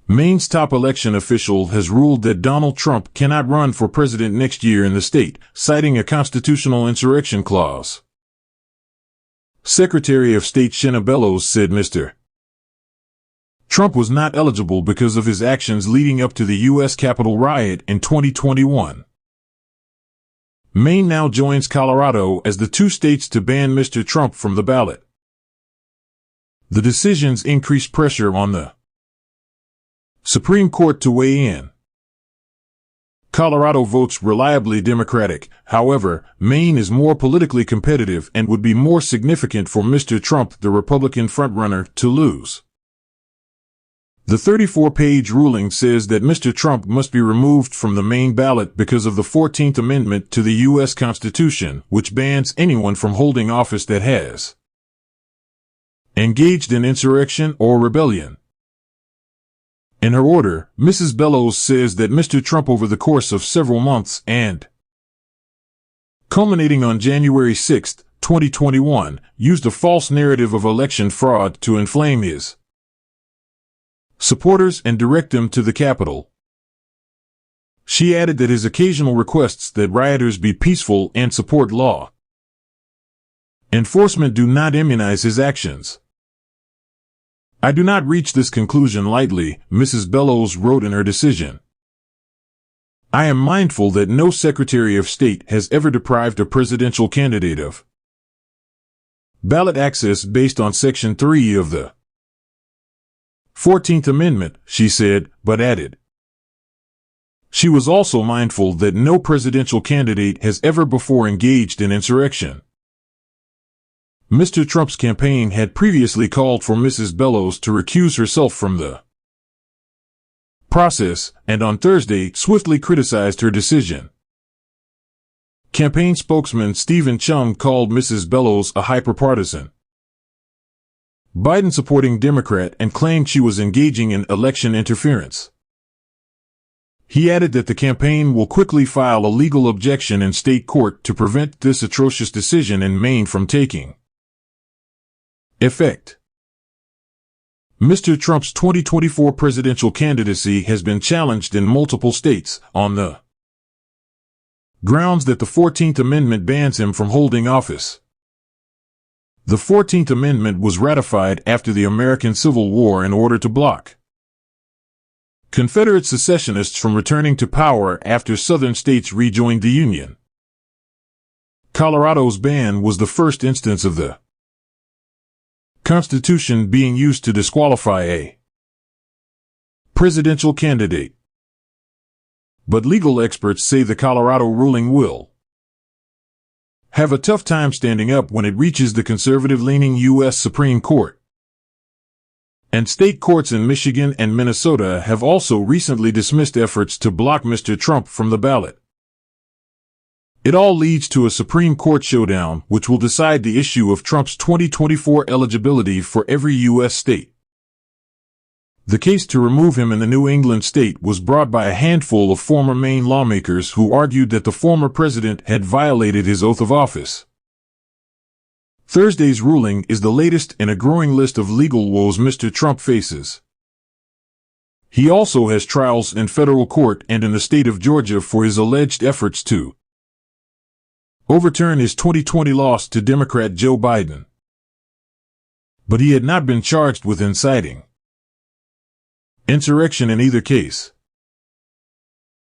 Maine's top election official has ruled that Donald Trump cannot run for president next year in the state, citing a constitutional insurrection clause. Secretary of State Shenna Bellows said Mr. Trump was not eligible because of his actions leading up to the U.S. Capitol riot in 2021. Maine now joins Colorado as the two states to ban Mr. Trump from the ballot. The decisions increase pressure on the Supreme Court to weigh in. Colorado votes reliably Democratic. However, Maine is more politically competitive and would be more significant for Mr. Trump, the Republican frontrunner, to lose. The 34-page ruling says that Mr. Trump must be removed from the Maine ballot because of the 14th Amendment to the U.S. Constitution, which bans anyone from holding office that has engaged in insurrection or rebellion. In her order, Mrs. Bellows says that Mr. Trump, over the course of several months and culminating on January 6, 2021, used a false narrative of election fraud to inflame his supporters and direct them to the Capitol. She added that his occasional requests that rioters be peaceful and support law enforcement do not immunize his actions. I do not reach this conclusion lightly, Mrs. Bellows wrote in her decision. I am mindful that no Secretary of State has ever deprived a presidential candidate of ballot access based on Section 3 of the 14th Amendment, she said, but added. She was also mindful that no presidential candidate has ever before engaged in insurrection. Mr. Trump's campaign had previously called for Mrs. Bellows to recuse herself from the process, and on Thursday swiftly criticized her decision. Campaign spokesman Stephen Chung called Mrs. Bellows a hyperpartisan Biden-supporting Democrat and claimed she was engaging in election interference. He added that the campaign will quickly file a legal objection in state court to prevent this atrocious decision in Maine from taking effect. Mr. Trump's 2024 presidential candidacy has been challenged in multiple states on the grounds that the 14th Amendment bans him from holding office. The 14th Amendment was ratified after the American Civil War in order to block Confederate secessionists from returning to power after Southern states rejoined the Union. Colorado's ban was the first instance of the Constitution being used to disqualify a presidential candidate. But legal experts say the Colorado ruling will have a tough time standing up when it reaches the conservative-leaning U.S. Supreme Court. And state courts in Michigan and Minnesota have also recently dismissed efforts to block Mr. Trump from the ballot. It all leads to a Supreme Court showdown which will decide the issue of Trump's 2024 eligibility for every U.S. state. The case to remove him in the New England state was brought by a handful of former Maine lawmakers who argued that the former president had violated his oath of office. Thursday's ruling is the latest in a growing list of legal woes Mr. Trump faces. He also has trials in federal court and in the state of Georgia for his alleged efforts to overturn his 2020 loss to Democrat Joe Biden. But he had not been charged with inciting insurrection in either case.